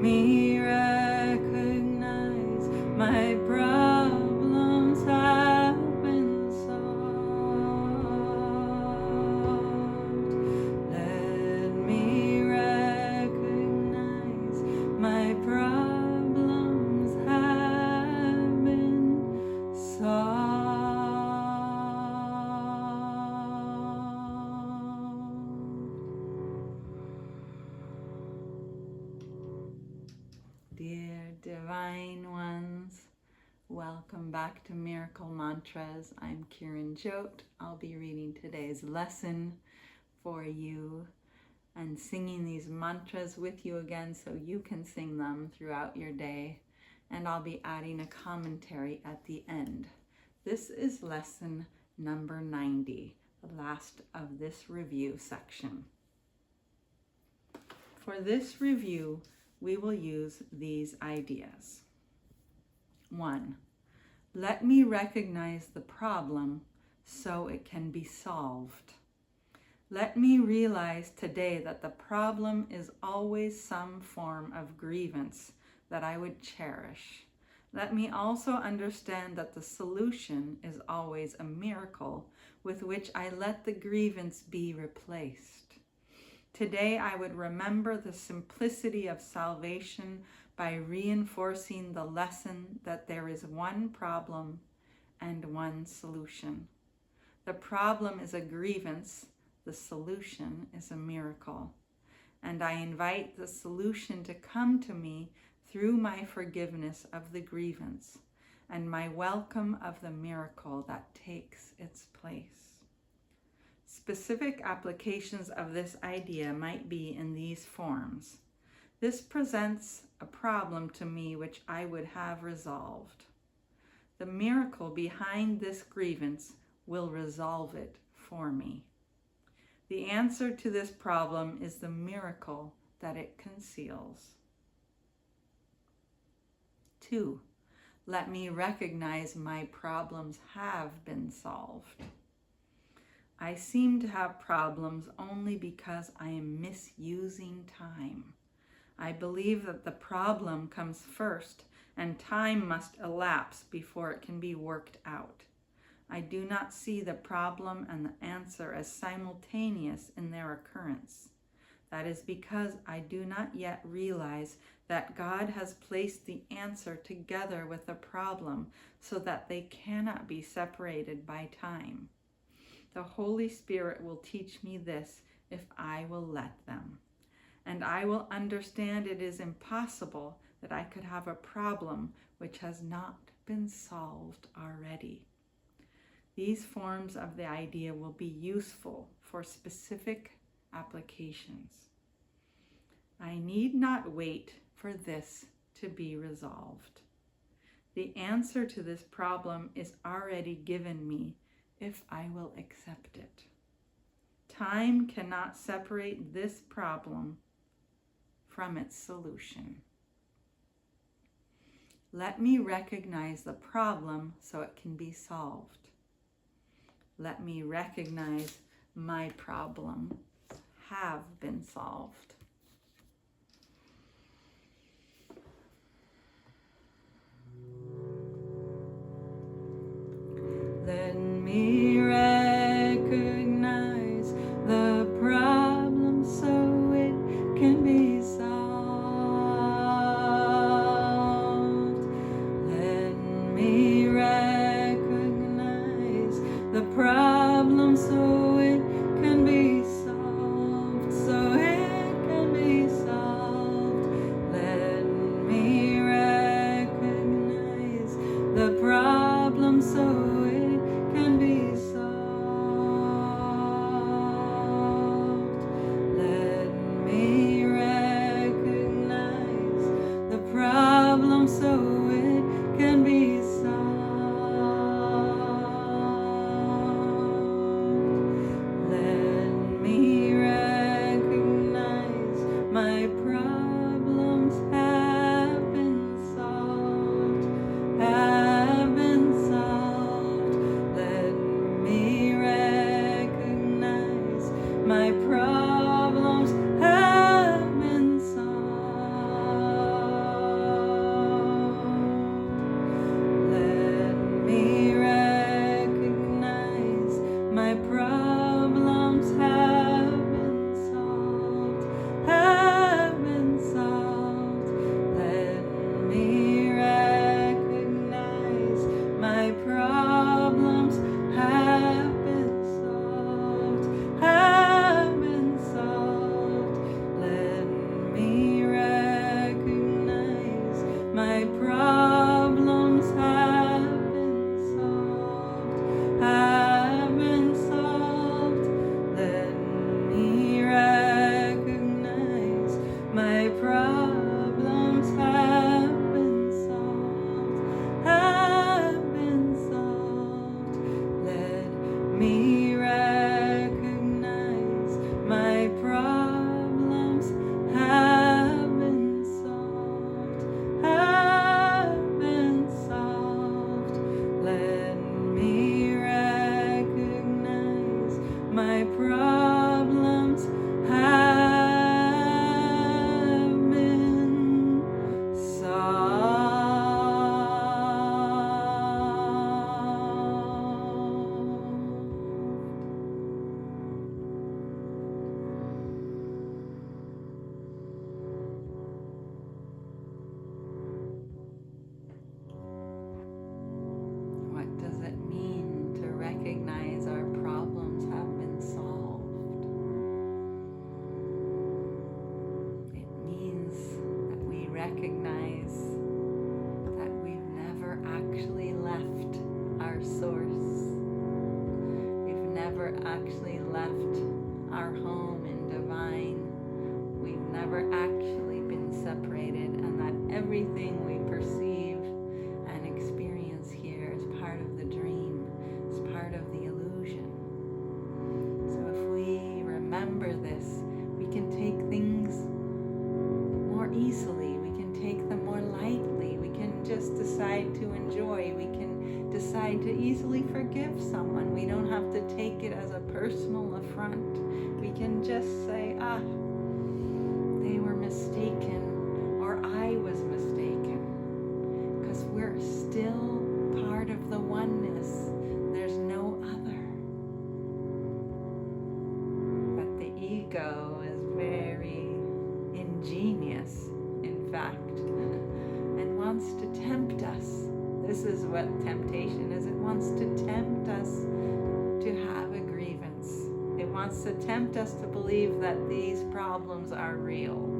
me recognize my problems have been solved. Let me recognize my problems have been solved. Dear Divine Ones, welcome back to Miracle Mantras. I'm Kiran Jot. I'll be reading today's lesson for you and singing these mantras with you again so you can sing them throughout your day. And I'll be adding a commentary at the end. This is lesson number 90, the last of this review section. For this review, we will use these ideas. 1. Let me recognize the problem so it can be solved. Let me realize today that the problem is always some form of grievance that I would cherish. Let me also understand that the solution is always a miracle with which I let the grievance be replaced. Today, I would remember the simplicity of salvation by reinforcing the lesson that there is one problem and one solution. The problem is a grievance, the solution is a miracle. And I invite the solution to come to me through my forgiveness of the grievance and my welcome of the miracle that takes its place. Specific applications of this idea might be in these forms. This presents a problem to me which I would have resolved. The miracle behind this grievance will resolve it for me. The answer to this problem is the miracle that it conceals. 2. Let me recognize my problems have been solved. I seem to have problems only because I am misusing time. I believe that the problem comes first and time must elapse before it can be worked out. I do not see the problem and the answer as simultaneous in their occurrence. That is because I do not yet realize that God has placed the answer together with the problem so that they cannot be separated by time. The Holy Spirit will teach me this if I will let them. And I will understand it is impossible that I could have a problem which has not been solved already. These forms of the idea will be useful for specific applications. I need not wait for this to be resolved. The answer to this problem is already given me if I will accept it. Time cannot separate this problem from its solution. Let me recognize the problem so it can be solved. Let me recognize my problems have been solved. Let me recognize the problem so it can be solved. Let me recognize the problem so it can be solved, so it can My problems have been What does it mean to recognize our problems have been solved? It means that we recognize that we've never actually left our source. We've never actually left our home in divine. We've never actually been separated, and that everything we perceive and experience here is part of the dream, is part of the illusion. So if we remember this, we can take things more easily, we can take them more lightly, we can just decide to enjoy, we can decide to easily forgive someone. We don't have to take it as a personal affront. We can just say, they were mistaken, or I was mistaken, because we're still part of the oneness. There's no other. But the ego is very ingenious, in fact, and wants to tempt us. This is what temptation is. It wants to tempt us to have a grievance. It wants to tempt us to believe that these problems are real.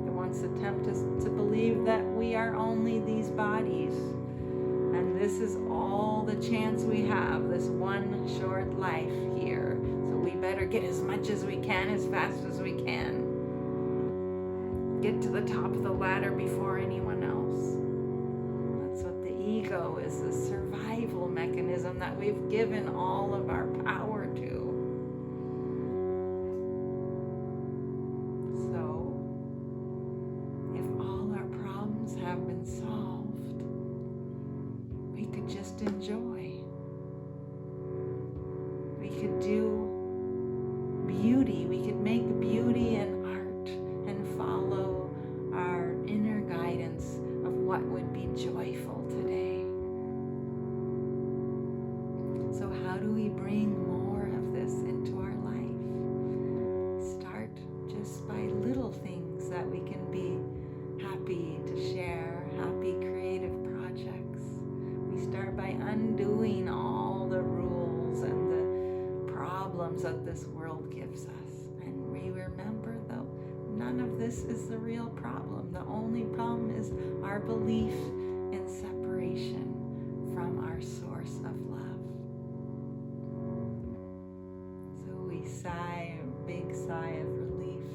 It wants to tempt us to believe that we are only these bodies. And this is all the chance we have, this one short life here. So we better get as much as we can, as fast as we can. Get to the top of the ladder before anyone else. That's what the ego is, the survival mechanism that we've given all of our power to. So, if all our problems have been solved, we could just enjoy. We could do beauty. We could make beauty and art and follow our inner guidance of what would be joyful today. So how do we bring more of this into our life? Start just by little things that we can be happy to share, happy creative projects. We start by undoing all the rules and the problems that this world gives us. And we remember, though, none of this is the real problem. The only problem is our belief in separation from our source of love. So we sigh, a big sigh of relief,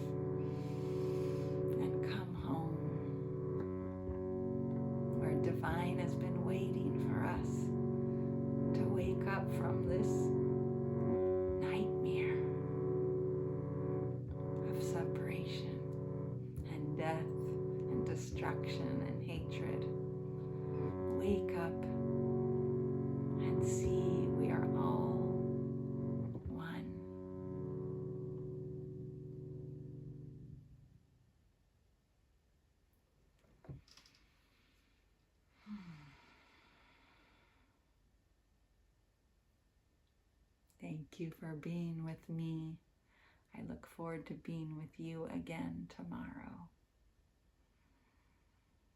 and come home, where divine has been waiting for us to wake up from this nightmare of separation and death and destruction and hatred. Wake up and see we are all one. Thank you for being with me. I look forward to being with you again tomorrow.